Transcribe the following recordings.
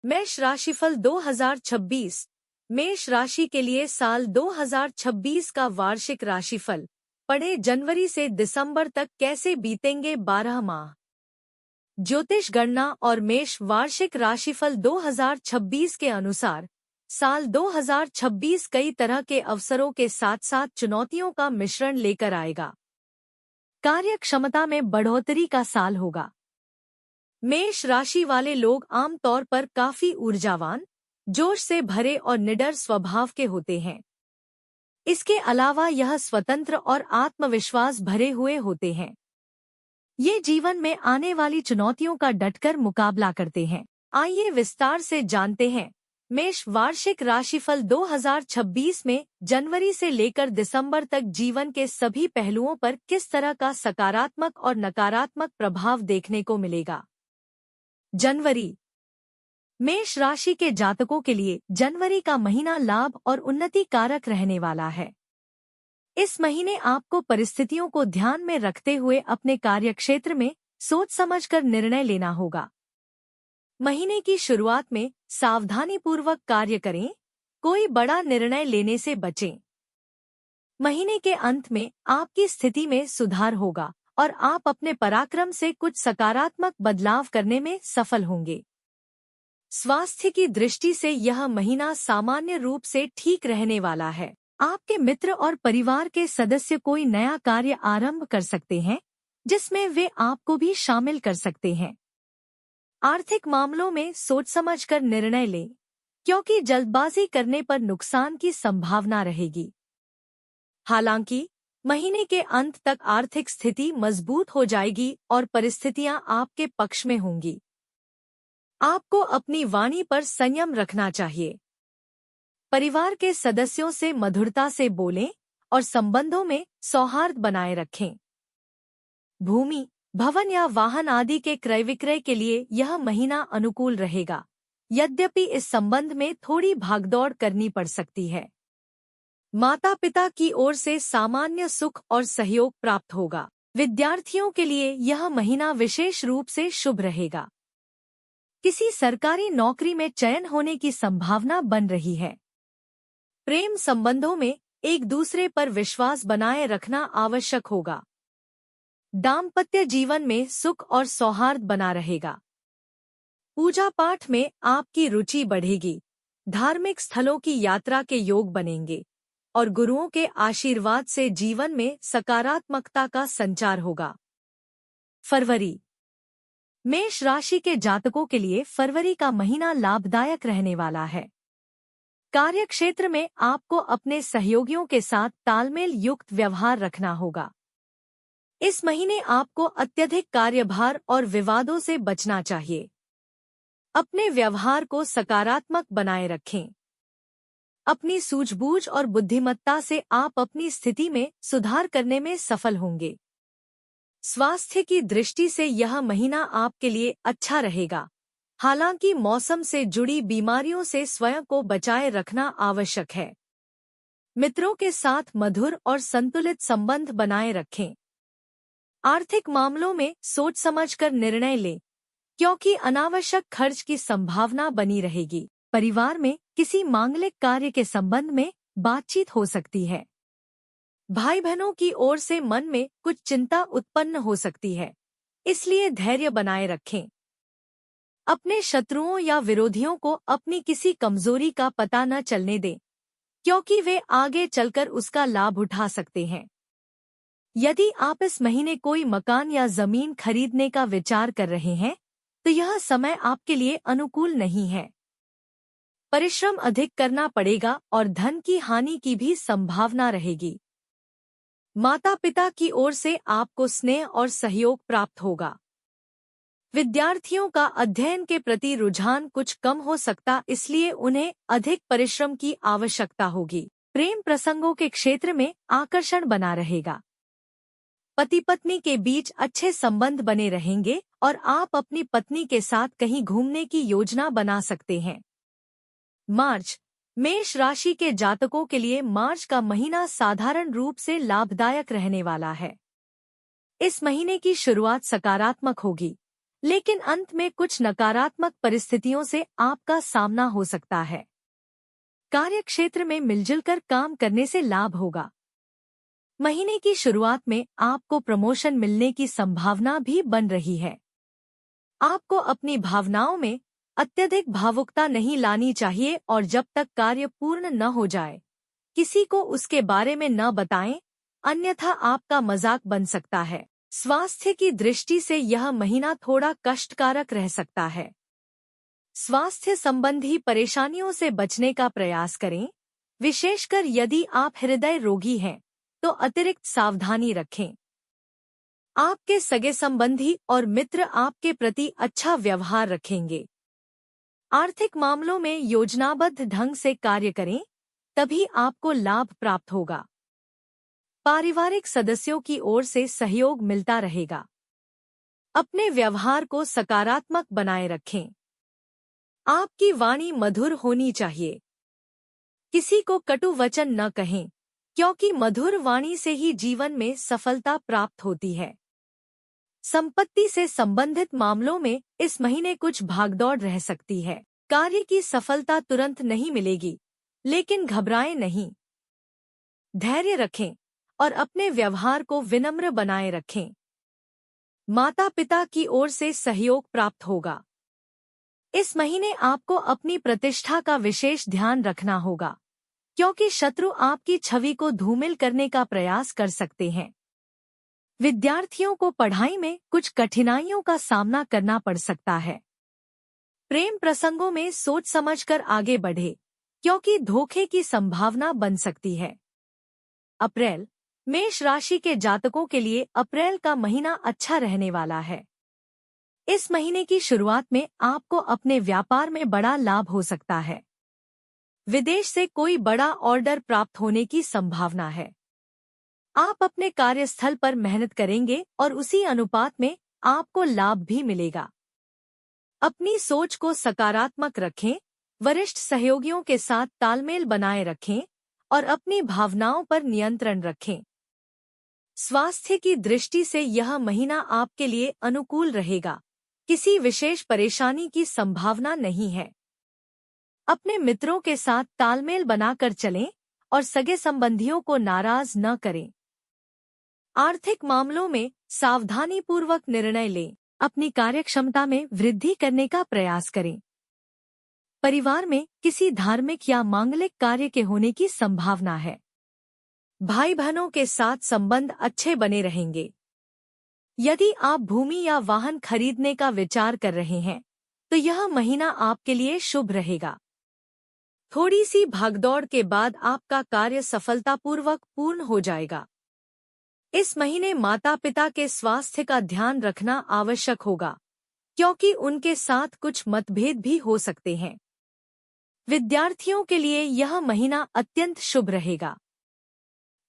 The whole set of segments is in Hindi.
मेष राशिफल 2026। मेष राशि के लिए साल 2026 का वार्षिक राशिफल पढ़े। जनवरी से दिसंबर तक कैसे बीतेंगे 12 माह। ज्योतिष गणना और मेष वार्षिक राशिफल 2026 के अनुसार साल 2026 कई तरह के अवसरों के साथ साथ चुनौतियों का मिश्रण लेकर आएगा। कार्य क्षमता में बढ़ोतरी का साल होगा। मेष राशि वाले लोग आमतौर पर काफी ऊर्जावान, जोश से भरे और निडर स्वभाव के होते हैं। इसके अलावा यह स्वतंत्र और आत्मविश्वास भरे हुए होते हैं। ये जीवन में आने वाली चुनौतियों का डटकर मुकाबला करते हैं। आइए विस्तार से जानते हैं मेष वार्षिक राशिफल 2026 में जनवरी से लेकर दिसंबर तक जीवन के सभी पहलुओं पर किस तरह का सकारात्मक और नकारात्मक प्रभाव देखने को मिलेगा। जनवरी। मेष राशि के जातकों के लिए जनवरी का महीना लाभ और उन्नति कारक रहने वाला है। इस महीने आपको परिस्थितियों को ध्यान में रखते हुए अपने कार्यक्षेत्र में सोच समझकर निर्णय लेना होगा। महीने की शुरुआत में सावधानीपूर्वक कार्य करें, कोई बड़ा निर्णय लेने से बचें। महीने के अंत में आपकी स्थिति में सुधार होगा और आप अपने पराक्रम से कुछ सकारात्मक बदलाव करने में सफल होंगे। स्वास्थ्य की दृष्टि से यह महीना सामान्य रूप से ठीक रहने वाला है। आपके मित्र और परिवार के सदस्य कोई नया कार्य आरंभ कर सकते हैं, जिसमें वे आपको भी शामिल कर सकते हैं। आर्थिक मामलों में सोच समझकर निर्णय लें, क्योंकि जल्दबाजी करने पर नुकसान की संभावना रहेगी। हालांकि महीने के अंत तक आर्थिक स्थिति मजबूत हो जाएगी और परिस्थितियां आपके पक्ष में होंगी। आपको अपनी वाणी पर संयम रखना चाहिए। परिवार के सदस्यों से मधुरता से बोलें और संबंधों में सौहार्द बनाए रखें। भूमि, भवन या वाहन आदि के क्रय विक्रय के लिए यह महीना अनुकूल रहेगा, यद्यपि इस संबंध में थोड़ी भागदौड़ करनी पड़ सकती है। माता पिता की ओर से सामान्य सुख और सहयोग प्राप्त होगा। विद्यार्थियों के लिए यह महीना विशेष रूप से शुभ रहेगा। किसी सरकारी नौकरी में चयन होने की संभावना बन रही है। प्रेम संबंधों में एक दूसरे पर विश्वास बनाए रखना आवश्यक होगा। दाम्पत्य जीवन में सुख और सौहार्द बना रहेगा। पूजा पाठ में आपकी रुचि बढ़ेगी। धार्मिक स्थलों की यात्रा के योग बनेंगे और गुरुओं के आशीर्वाद से जीवन में सकारात्मकता का संचार होगा। फरवरी। मेष राशि के जातकों के लिए फरवरी का महीना लाभदायक रहने वाला है। कार्यक्षेत्र में आपको अपने सहयोगियों के साथ तालमेल युक्त व्यवहार रखना होगा। इस महीने आपको अत्यधिक कार्यभार और विवादों से बचना चाहिए। अपने व्यवहार को सकारात्मक बनाए रखें। अपनी सूझबूझ और बुद्धिमत्ता से आप अपनी स्थिति में सुधार करने में सफल होंगे। स्वास्थ्य की दृष्टि से यह महीना आपके लिए अच्छा रहेगा। हालांकि मौसम से जुड़ी बीमारियों से स्वयं को बचाए रखना आवश्यक है। मित्रों के साथ मधुर और संतुलित संबंध बनाए रखें। आर्थिक मामलों में सोच समझकर निर्णय लें, क्योंकि अनावश्यक खर्च की संभावना बनी रहेगी। परिवार में किसी मांगलिक कार्य के संबंध में बातचीत हो सकती है। भाई बहनों की ओर से मन में कुछ चिंता उत्पन्न हो सकती है, इसलिए धैर्य बनाए रखें। अपने शत्रुओं या विरोधियों को अपनी किसी कमजोरी का पता न चलने दें, क्योंकि वे आगे चलकर उसका लाभ उठा सकते हैं। यदि आप इस महीने कोई मकान या जमीन खरीदने का विचार कर रहे हैं, तो यह समय आपके लिए अनुकूल नहीं है। परिश्रम अधिक करना पड़ेगा और धन की हानि की भी संभावना रहेगी। माता पिता की ओर से आपको स्नेह और सहयोग प्राप्त होगा। विद्यार्थियों का अध्ययन के प्रति रुझान कुछ कम हो सकता, इसलिए उन्हें अधिक परिश्रम की आवश्यकता होगी। प्रेम प्रसंगों के क्षेत्र में आकर्षण बना रहेगा। पति पत्नी के बीच अच्छे संबंध बने रहेंगे और आप अपनी पत्नी के साथ कहीं घूमने की योजना बना सकते हैं। मार्च। मेष राशि के जातकों के लिए मार्च का महीना साधारण रूप से लाभदायक रहने वाला है। इस महीने की शुरुआत सकारात्मक होगी, लेकिन अंत में कुछ नकारात्मक परिस्थितियों से आपका सामना हो सकता है। कार्य क्षेत्र में मिलजुल कर काम करने से लाभ होगा। महीने की शुरुआत में आपको प्रमोशन मिलने की संभावना भी बन रही है। आपको अपनी भावनाओं में अत्यधिक भावुकता नहीं लानी चाहिए और जब तक कार्य पूर्ण न हो जाए, किसी को उसके बारे में न बताएं, अन्यथा आपका मजाक बन सकता है। स्वास्थ्य की दृष्टि से यह महीना थोड़ा कष्टकारक रह सकता है। स्वास्थ्य संबंधी परेशानियों से बचने का प्रयास करें, विशेषकर यदि आप हृदय रोगी हैं, तो अतिरिक्त सावधानी रखें। आपके सगे संबंधी और मित्र आपके प्रति अच्छा व्यवहार रखेंगे। आर्थिक मामलों में योजनाबद्ध ढंग से कार्य करें, तभी आपको लाभ प्राप्त होगा। पारिवारिक सदस्यों की ओर से सहयोग मिलता रहेगा। अपने व्यवहार को सकारात्मक बनाए रखें। आपकी वाणी मधुर होनी चाहिए। किसी को कटु वचन न कहें, क्योंकि मधुर वाणी से ही जीवन में सफलता प्राप्त होती है। संपत्ति से संबंधित मामलों में इस महीने कुछ भागदौड़ रह सकती है। कार्य की सफलता तुरंत नहीं मिलेगी, लेकिन घबराएं नहीं। धैर्य रखें और अपने व्यवहार को विनम्र बनाए रखें। माता पिता की ओर से सहयोग प्राप्त होगा। इस महीने आपको अपनी प्रतिष्ठा का विशेष ध्यान रखना होगा, क्योंकि शत्रु आपकी छवि को धूमिल करने का प्रयास कर सकते हैं। विद्यार्थियों को पढ़ाई में कुछ कठिनाइयों का सामना करना पड़ सकता है। प्रेम प्रसंगों में सोच समझकर आगे बढ़े, क्योंकि धोखे की संभावना बन सकती है। अप्रैल, मेष राशि के जातकों के लिए अप्रैल का महीना अच्छा रहने वाला है। इस महीने की शुरुआत में आपको अपने व्यापार में बड़ा लाभ हो सकता है। विदेश से कोई बड़ा ऑर्डर प्राप्त होने की संभावना है। आप अपने कार्यस्थल पर मेहनत करेंगे और उसी अनुपात में आपको लाभ भी मिलेगा। अपनी सोच को सकारात्मक रखें, वरिष्ठ सहयोगियों के साथ तालमेल बनाए रखें और अपनी भावनाओं पर नियंत्रण रखें। स्वास्थ्य की दृष्टि से यह महीना आपके लिए अनुकूल रहेगा। किसी विशेष परेशानी की संभावना नहीं है। अपने मित्रों के साथ तालमेल बनाकर चलें और सगे संबंधियों को नाराज न करें। आर्थिक मामलों में सावधानीपूर्वक निर्णय लें। अपनी कार्यक्षमता में वृद्धि करने का प्रयास करें। परिवार में किसी धार्मिक या मांगलिक कार्य के होने की संभावना है। भाई बहनों के साथ संबंध अच्छे बने रहेंगे। यदि आप भूमि या वाहन खरीदने का विचार कर रहे हैं, तो यह महीना आपके लिए शुभ रहेगा। थोड़ी सी भागदौड़ के बाद आपका कार्य सफलतापूर्वक पूर्ण हो जाएगा। इस महीने माता पिता के स्वास्थ्य का ध्यान रखना आवश्यक होगा, क्योंकि उनके साथ कुछ मतभेद भी हो सकते हैं। विद्यार्थियों के लिए यह महीना अत्यंत शुभ रहेगा।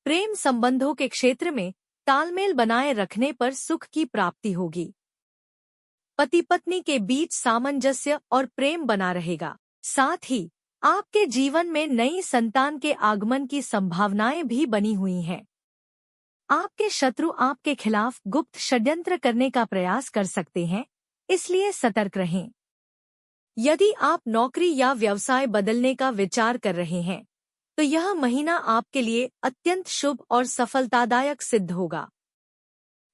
प्रेम संबंधों के क्षेत्र में तालमेल बनाए रखने पर सुख की प्राप्ति होगी। पति पत्नी के बीच सामंजस्य और प्रेम बना रहेगा। साथ ही आपके जीवन में नई संतान के आगमन की संभावनाएं भी बनी हुई हैं। आपके शत्रु आपके खिलाफ गुप्त षड्यंत्र करने का प्रयास कर सकते हैं, इसलिए सतर्क रहें। यदि आप नौकरी या व्यवसाय बदलने का विचार कर रहे हैं, तो यह महीना आपके लिए अत्यंत शुभ और सफलतादायक सिद्ध होगा।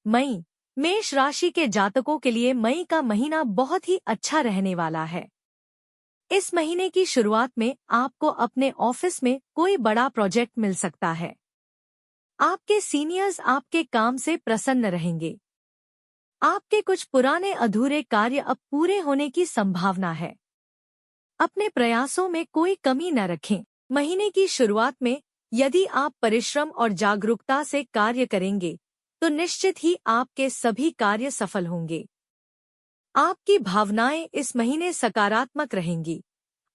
मई, मेष राशि के जातकों के लिए मई का महीना बहुत ही अच्छा रहने वाला है। इस महीने की शुरुआत में आपको अपने ऑफिस में कोई बड़ा प्रोजेक्ट मिल सकता है। आपके सीनियर्स आपके काम से प्रसन्न रहेंगे। आपके कुछ पुराने अधूरे कार्य अब पूरे होने की संभावना है। अपने प्रयासों में कोई कमी न रखें। महीने की शुरुआत में यदि आप परिश्रम और जागरूकता से कार्य करेंगे, तो निश्चित ही आपके सभी कार्य सफल होंगे। आपकी भावनाएं इस महीने सकारात्मक रहेंगी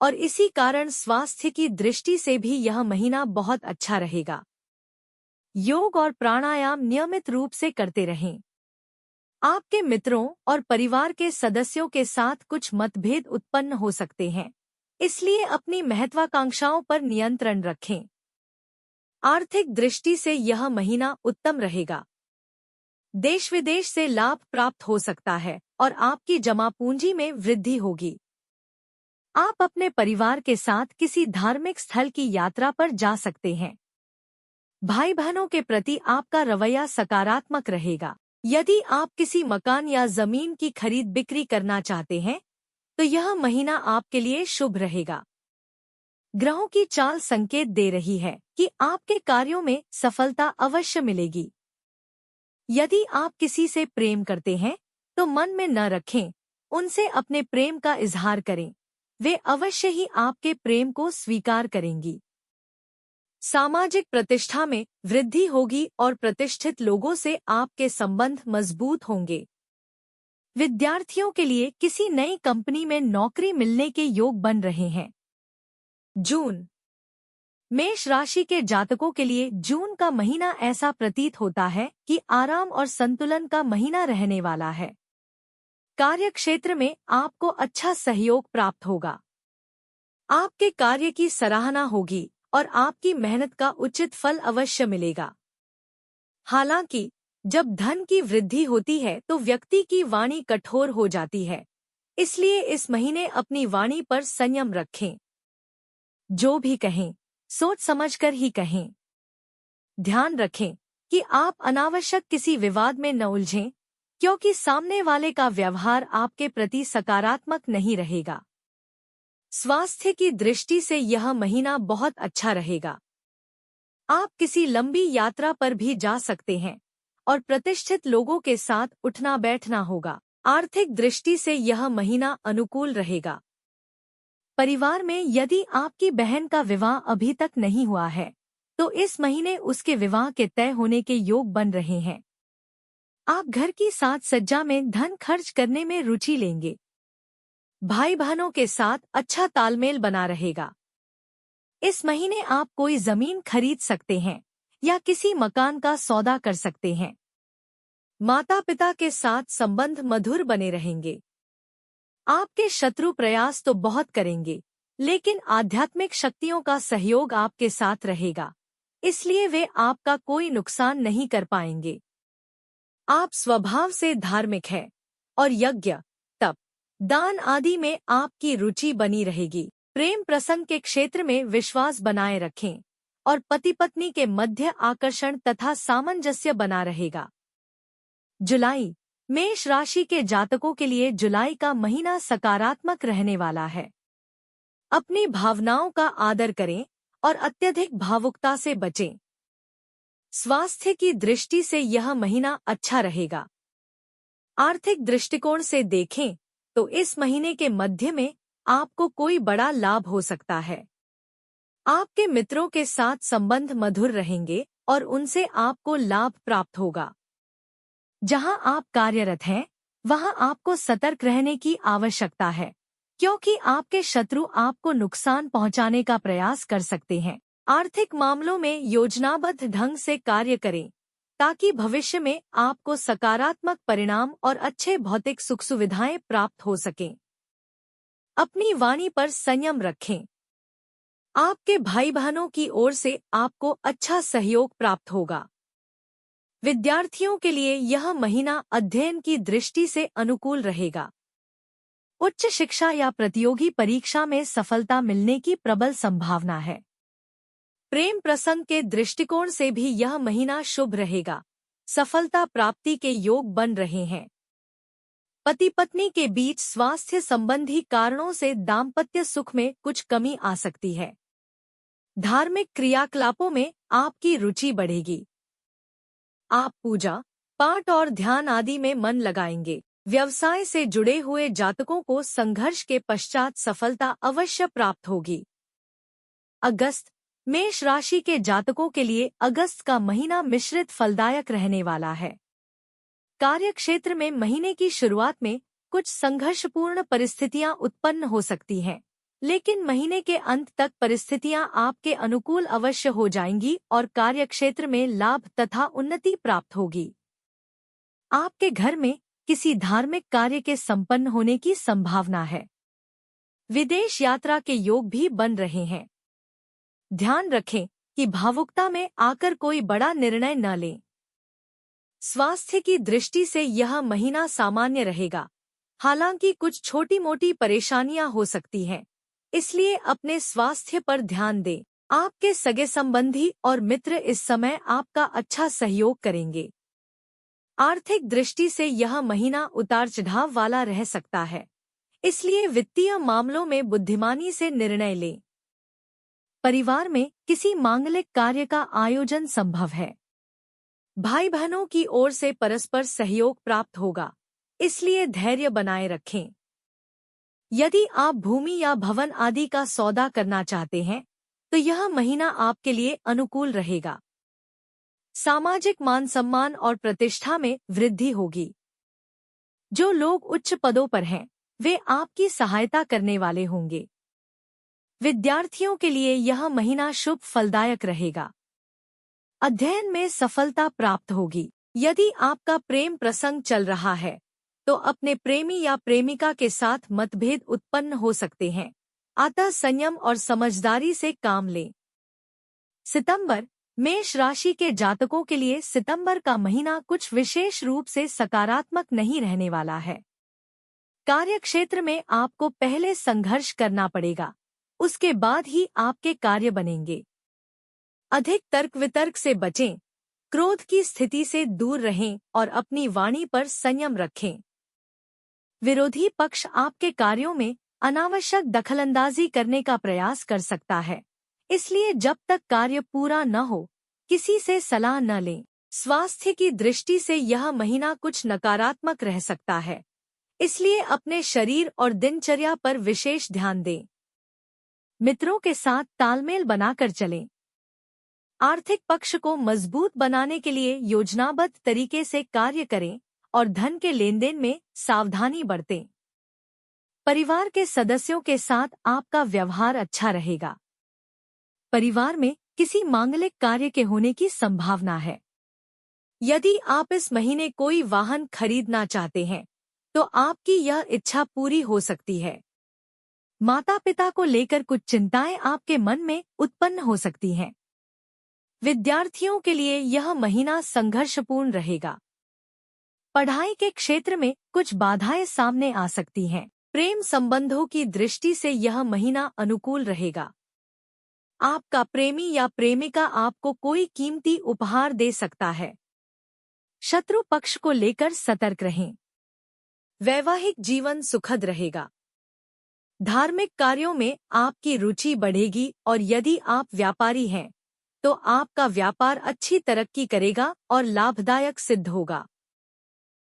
और इसी कारण स्वास्थ्य की दृष्टि से भी यह महीना बहुत अच्छा रहेगा। योग और प्राणायाम नियमित रूप से करते रहें। आपके मित्रों और परिवार के सदस्यों के साथ कुछ मतभेद उत्पन्न हो सकते हैं, इसलिए अपनी महत्वाकांक्षाओं पर नियंत्रण रखें। आर्थिक दृष्टि से यह महीना उत्तम रहेगा। देश विदेश से लाभ प्राप्त हो सकता है और आपकी जमा पूंजी में वृद्धि होगी। आप अपने परिवार के साथ किसी धार्मिक स्थल की यात्रा पर जा सकते हैं। भाई बहनों के प्रति आपका रवैया सकारात्मक रहेगा। यदि आप किसी मकान या जमीन की खरीद बिक्री करना चाहते हैं तो यह महीना आपके लिए शुभ रहेगा। ग्रहों की चाल संकेत दे रही है कि आपके कार्यों में सफलता अवश्य मिलेगी। यदि आप किसी से प्रेम करते हैं तो मन में न रखें, उनसे अपने प्रेम का इजहार करें। वे अवश्य ही आपके प्रेम को स्वीकार करेंगी। सामाजिक प्रतिष्ठा में वृद्धि होगी और प्रतिष्ठित लोगों से आपके संबंध मजबूत होंगे। विद्यार्थियों के लिए किसी नई कंपनी में नौकरी मिलने के योग बन रहे हैं। जून। मेष राशि के जातकों के लिए जून का महीना ऐसा प्रतीत होता है कि आराम और संतुलन का महीना रहने वाला है। कार्य क्षेत्र में आपको अच्छा सहयोग प्राप्त होगा। आपके कार्य की सराहना होगी और आपकी मेहनत का उचित फल अवश्य मिलेगा। हालांकि जब धन की वृद्धि होती है तो व्यक्ति की वाणी कठोर हो जाती है, इसलिए इस महीने अपनी वाणी पर संयम रखें। जो भी कहें सोच समझकर ही कहें। ध्यान रखें कि आप अनावश्यक किसी विवाद में न उलझें, क्योंकि सामने वाले का व्यवहार आपके प्रति सकारात्मक नहीं रहेगा। स्वास्थ्य की दृष्टि से यह महीना बहुत अच्छा रहेगा। आप किसी लंबी यात्रा पर भी जा सकते हैं और प्रतिष्ठित लोगों के साथ उठना बैठना होगा। आर्थिक दृष्टि से यह महीना अनुकूल रहेगा। परिवार में यदि आपकी बहन का विवाह अभी तक नहीं हुआ है तो इस महीने उसके विवाह के तय होने के योग बन रहे हैं। आप घर की साज सज्जा में धन खर्च करने में रुचि लेंगे। भाई बहनों के साथ अच्छा तालमेल बना रहेगा। इस महीने आप कोई जमीन खरीद सकते हैं या किसी मकान का सौदा कर सकते हैं। माता पिता के साथ संबंध मधुर बने रहेंगे। आपके शत्रु प्रयास तो बहुत करेंगे, लेकिन आध्यात्मिक शक्तियों का सहयोग आपके साथ रहेगा, इसलिए वे आपका कोई नुकसान नहीं कर पाएंगे। आप स्वभाव से धार्मिक हैं और यज्ञ, तप, दान आदि में आपकी रुचि बनी रहेगी। प्रेम प्रसंग के क्षेत्र में विश्वास बनाए रखें और पति पत्नी के मध्य आकर्षण तथा सामंजस्य बना रहेगा। जुलाई। मेष राशि के जातकों के लिए जुलाई का महीना सकारात्मक रहने वाला है। अपनी भावनाओं का आदर करें और अत्यधिक भावुकता से बचें। स्वास्थ्य की दृष्टि से यह महीना अच्छा रहेगा। आर्थिक दृष्टिकोण से देखें तो इस महीने के मध्य में आपको कोई बड़ा लाभ हो सकता है। आपके मित्रों के साथ संबंध मधुर रहेंगे और उनसे आपको लाभ प्राप्त होगा। जहां आप कार्यरत हैं, वहां आपको सतर्क रहने की आवश्यकता है, क्योंकि आपके शत्रु आपको नुकसान पहुंचाने का प्रयास कर सकते हैं। आर्थिक मामलों में योजनाबद्ध ढंग से कार्य करें, ताकि भविष्य में आपको सकारात्मक परिणाम और अच्छे भौतिक सुख सुविधाएं प्राप्त हो सकें। अपनी वाणी पर संयम रखें। आपके भाई बहनों की ओर से आपको अच्छा सहयोग प्राप्त होगा। विद्यार्थियों के लिए यह महीना अध्ययन की दृष्टि से अनुकूल रहेगा। उच्च शिक्षा या प्रतियोगी परीक्षा में सफलता मिलने की प्रबल संभावना है। प्रेम प्रसंग के दृष्टिकोण से भी यह महीना शुभ रहेगा। सफलता प्राप्ति के योग बन रहे हैं। पति पत्नी के बीच स्वास्थ्य संबंधी कारणों से दाम्पत्य सुख में कुछ कमी आ सकती है। धार्मिक क्रियाकलापों में आपकी रुचि बढ़ेगी। आप पूजा पाठ और ध्यान आदि में मन लगाएंगे। व्यवसाय से जुड़े हुए जातकों को संघर्ष के पश्चात सफलता अवश्य प्राप्त होगी। अगस्त। मेष राशि के जातकों के लिए अगस्त का महीना मिश्रित फलदायक रहने वाला है। कार्य क्षेत्र में महीने की शुरुआत में कुछ संघर्षपूर्ण परिस्थितियां उत्पन्न हो सकती हैं, लेकिन महीने के अंत तक परिस्थितियां आपके अनुकूल अवश्य हो जाएंगी और कार्य क्षेत्र में लाभ तथा उन्नति प्राप्त होगी। आपके घर में किसी धार्मिक कार्य के संपन्न होने की संभावना है। विदेश यात्रा के योग भी बन रहे हैं। ध्यान रखें कि भावुकता में आकर कोई बड़ा निर्णय न लें। स्वास्थ्य की दृष्टि से यह महीना सामान्य रहेगा, हालांकि कुछ छोटी मोटी परेशानियां हो सकती हैं, इसलिए अपने स्वास्थ्य पर ध्यान दें। आपके सगे संबंधी और मित्र इस समय आपका अच्छा सहयोग करेंगे। आर्थिक दृष्टि से यह महीना उतार चढ़ाव वाला रह सकता है, इसलिए वित्तीय मामलों में बुद्धिमानी से निर्णय लें। परिवार में किसी मांगलिक कार्य का आयोजन संभव है। भाई बहनों की ओर से परस्पर सहयोग प्राप्त होगा, इसलिए धैर्य बनाए रखें। यदि आप भूमि या भवन आदि का सौदा करना चाहते हैं, तो यह महीना आपके लिए अनुकूल रहेगा। सामाजिक मान सम्मान और प्रतिष्ठा में वृद्धि होगी। जो लोग उच्च पदों पर हैं, वे आपकी सहायता करने वाले होंगे। विद्यार्थियों के लिए यह महीना शुभ फलदायक रहेगा। अध्ययन में सफलता प्राप्त होगी। यदि आपका प्रेम प्रसंग चल रहा है, तो अपने प्रेमी या प्रेमिका के साथ मतभेद उत्पन्न हो सकते हैं, अतः संयम और समझदारी से काम लें। सितंबर, मेष राशि के जातकों के लिए सितंबर का महीना कुछ विशेष रूप से सकारात्मक नहीं रहने वाला है। कार्यक्षेत्र में आपको पहले संघर्ष करना पड़ेगा, उसके बाद ही आपके कार्य बनेंगे। अधिक तर्क वितर्क से बचें, क्रोध की स्थिति से दूर रहें और अपनी वाणी पर संयम रखें। विरोधी पक्ष आपके कार्यों में अनावश्यक दखलंदाजी करने का प्रयास कर सकता है, इसलिए जब तक कार्य पूरा न हो, किसी से सलाह न लें। स्वास्थ्य की दृष्टि से यह महीना कुछ नकारात्मक रह सकता है, इसलिए अपने शरीर और दिनचर्या पर विशेष ध्यान दें। मित्रों के साथ तालमेल बनाकर चलें। आर्थिक पक्ष को मजबूत बनाने के लिए योजनाबद्ध तरीके से कार्य करें और धन के लेनदेन में सावधानी बरतें। परिवार के सदस्यों के साथ आपका व्यवहार अच्छा रहेगा। परिवार में किसी मांगलिक कार्य के होने की संभावना है। यदि आप इस महीने कोई वाहन खरीदना चाहते हैं, तो आपकी यह इच्छा पूरी हो सकती है। माता पिता को लेकर कुछ चिंताएं आपके मन में उत्पन्न हो सकती हैं। विद्यार्थियों के लिए यह महीना संघर्षपूर्ण रहेगा। पढ़ाई के क्षेत्र में कुछ बाधाएं सामने आ सकती हैं। प्रेम संबंधों की दृष्टि से यह महीना अनुकूल रहेगा। आपका प्रेमी या प्रेमिका आपको कोई कीमती उपहार दे सकता है। शत्रु पक्ष को लेकर सतर्क रहें। वैवाहिक जीवन सुखद रहेगा। धार्मिक कार्यों में आपकी रुचि बढ़ेगी और यदि आप व्यापारी हैं, तो आपका व्यापार अच्छी तरक्की करेगा और लाभदायक सिद्ध होगा।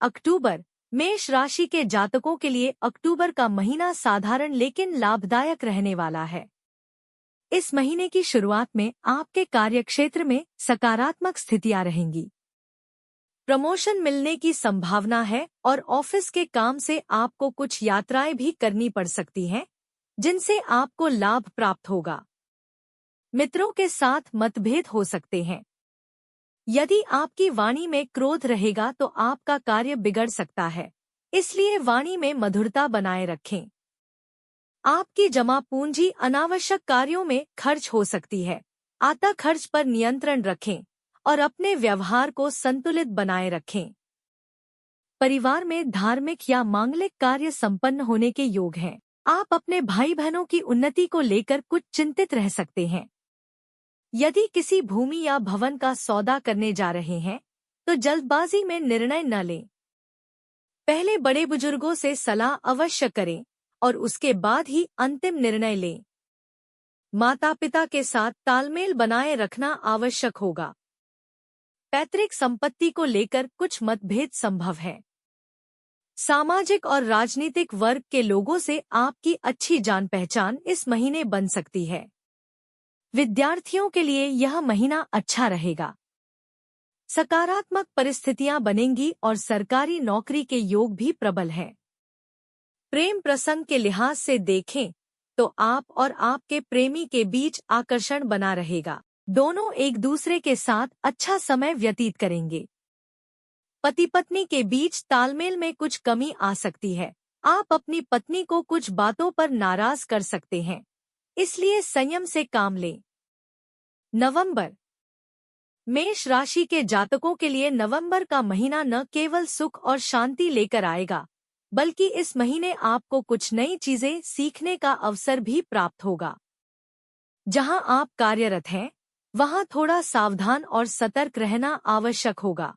अक्टूबर, मेष राशि के जातकों के लिए अक्टूबर का महीना साधारण लेकिन लाभदायक रहने वाला है। इस महीने की शुरुआत में आपके कार्यक्षेत्र में सकारात्मक स्थितियां रहेंगी। प्रमोशन मिलने की संभावना है और ऑफिस के काम से आपको कुछ यात्राएं भी करनी पड़ सकती हैं, जिनसे आपको लाभ प्राप्त होगा। मित्रों के साथ मतभेद हो सकते हैं। यदि आपकी वाणी में क्रोध रहेगा तो आपका कार्य बिगड़ सकता है, इसलिए वाणी में मधुरता बनाए रखें। आपकी जमा पूंजी अनावश्यक कार्यों में खर्च हो सकती है, अतः खर्च पर नियंत्रण रखें और अपने व्यवहार को संतुलित बनाए रखें। परिवार में धार्मिक या मांगलिक कार्य संपन्न होने के योग हैं। आप अपने भाई बहनों की उन्नति को लेकर कुछ चिंतित रह सकते हैं। यदि किसी भूमि या भवन का सौदा करने जा रहे हैं, तो जल्दबाजी में निर्णय न लें। पहले बड़े बुजुर्गों से सलाह अवश्य करें और उसके बाद ही अंतिम निर्णय लें। माता पिता के साथ तालमेल बनाए रखना आवश्यक होगा। पैतृक संपत्ति को लेकर कुछ मतभेद संभव है। सामाजिक और राजनीतिक वर्ग के लोगों से आपकी अच्छी जान पहचान इस महीने बन सकती है। विद्यार्थियों के लिए यह महीना अच्छा रहेगा। सकारात्मक परिस्थितियां बनेंगी और सरकारी नौकरी के योग भी प्रबल हैं। प्रेम प्रसंग के लिहाज से देखें तो आप और आपके प्रेमी के बीच आकर्षण बना रहेगा। दोनों एक दूसरे के साथ अच्छा समय व्यतीत करेंगे। पति पत्नी के बीच तालमेल में कुछ कमी आ सकती है। आप अपनी पत्नी को कुछ बातों पर नाराज कर सकते हैं, इसलिए संयम से काम लें। नवंबर, मेष राशि के जातकों के लिए नवंबर का महीना न केवल सुख और शांति लेकर आएगा, बल्कि इस महीने आपको कुछ नई चीजें सीखने का अवसर भी प्राप्त होगा। जहां आप कार्यरत हैं, वहां थोड़ा सावधान और सतर्क रहना आवश्यक होगा।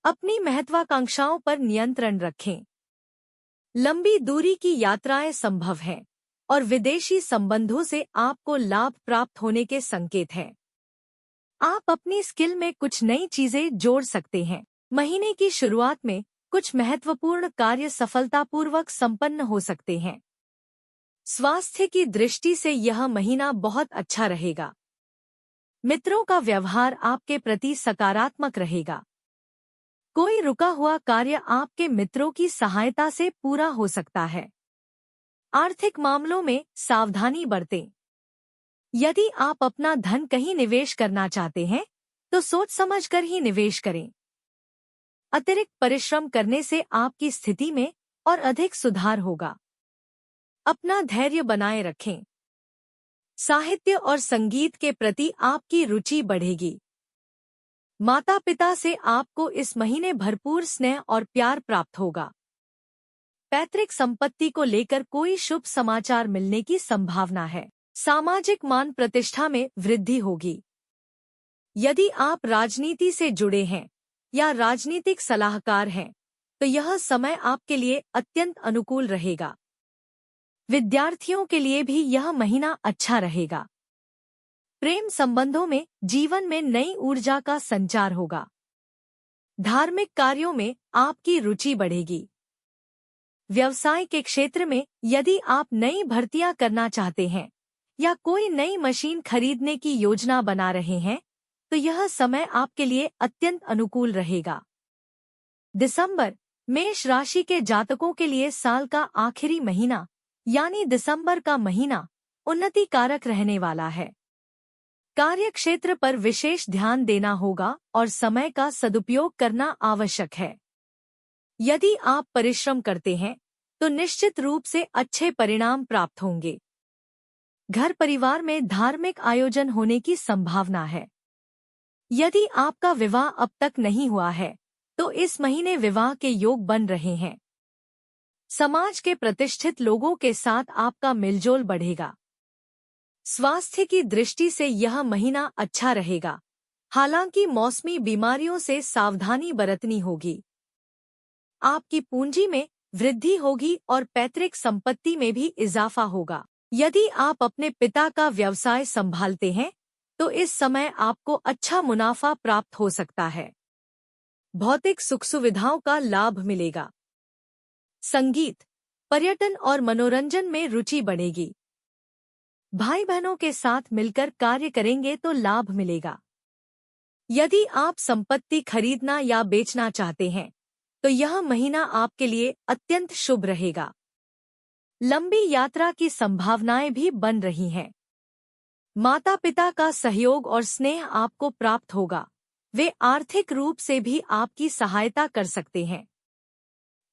अपनी महत्वाकांक्षाओं पर नियंत्रण रखें। लंबी दूरी की यात्राएं संभव हैं और विदेशी संबंधों से आपको लाभ प्राप्त होने के संकेत हैं। आप अपनी स्किल में कुछ नई चीजें जोड़ सकते हैं। महीने की शुरुआत में कुछ महत्वपूर्ण कार्य सफलतापूर्वक संपन्न हो सकते हैं। स्वास्थ्य की दृष्टि से यह महीना बहुत अच्छा रहेगा। मित्रों का व्यवहार आपके प्रति सकारात्मक रहेगा। कोई रुका हुआ कार्य आपके मित्रों की सहायता से पूरा हो सकता है। आर्थिक मामलों में सावधानी बरतें। यदि आप अपना धन कहीं निवेश करना चाहते हैं, तो सोच समझकर ही निवेश करें। अतिरिक्त परिश्रम करने से आपकी स्थिति में और अधिक सुधार होगा। अपना धैर्य बनाए रखें। साहित्य और संगीत के प्रति आपकी रुचि बढ़ेगी। माता पिता से आपको इस महीने भरपूर स्नेह और प्यार प्राप्त होगा। पैतृक संपत्ति को लेकर कोई शुभ समाचार मिलने की संभावना है। सामाजिक मान प्रतिष्ठा में वृद्धि होगी। यदि आप राजनीति से जुड़े हैं या राजनीतिक सलाहकार हैं, तो यह समय आपके लिए अत्यंत अनुकूल रहेगा। विद्यार्थियों के लिए भी यह महीना अच्छा रहेगा। प्रेम संबंधों में जीवन में नई ऊर्जा का संचार होगा। धार्मिक कार्यों में आपकी रुचि बढ़ेगी। व्यवसाय के क्षेत्र में यदि आप नई भर्तियां करना चाहते हैं या कोई नई मशीन खरीदने की योजना बना रहे हैं, तो यह समय आपके लिए अत्यंत अनुकूल रहेगा। दिसंबर मेष राशि के जातकों के लिए साल का आखिरी महीना यानी दिसंबर का महीना उन्नति कारक रहने वाला है। कार्य क्षेत्र पर विशेष ध्यान देना होगा और समय का सदुपयोग करना आवश्यक है। यदि आप परिश्रम करते हैं, तो निश्चित रूप से अच्छे परिणाम प्राप्त होंगे। घर परिवार में धार्मिक आयोजन होने की संभावना है। यदि आपका विवाह अब तक नहीं हुआ है, तो इस महीने विवाह के योग बन रहे हैं। समाज के प्रतिष्ठित लोगों के साथ आपका मेलजोल बढ़ेगा। स्वास्थ्य की दृष्टि से यह महीना अच्छा रहेगा, हालांकि मौसमी बीमारियों से सावधानी बरतनी होगी। आपकी पूंजी में वृद्धि होगी और पैतृक संपत्ति में भी इजाफा होगा। यदि आप अपने पिता का व्यवसाय संभालते हैं, तो इस समय आपको अच्छा मुनाफा प्राप्त हो सकता है। भौतिक सुख सुविधाओं का लाभ मिलेगा। संगीत, पर्यटन और मनोरंजन में रुचि बढ़ेगी। भाई बहनों के साथ मिलकर कार्य करेंगे तो लाभ मिलेगा। यदि आप संपत्ति खरीदना या बेचना चाहते हैं, तो यह महीना आपके लिए अत्यंत शुभ रहेगा। लंबी यात्रा की संभावनाएं भी बन रही हैं। माता पिता का सहयोग और स्नेह आपको प्राप्त होगा। वे आर्थिक रूप से भी आपकी सहायता कर सकते हैं।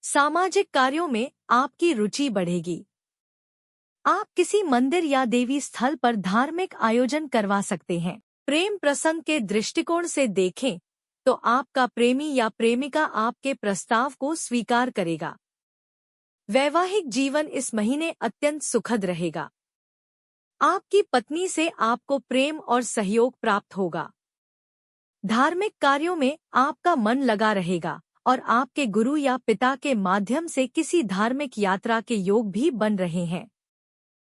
सामाजिक कार्यों में आपकी रुचि बढ़ेगी। आप किसी मंदिर या देवी स्थल पर धार्मिक आयोजन करवा सकते हैं। प्रेम प्रसंग के दृष्टिकोण से देखें तो आपका प्रेमी या प्रेमिका आपके प्रस्ताव को स्वीकार करेगा। वैवाहिक जीवन इस महीने अत्यंत सुखद रहेगा। आपकी पत्नी से आपको प्रेम और सहयोग प्राप्त होगा। धार्मिक कार्यों में आपका मन लगा रहेगा और आपके गुरु या पिता के माध्यम से किसी धार्मिक यात्रा के योग भी बन रहे हैं।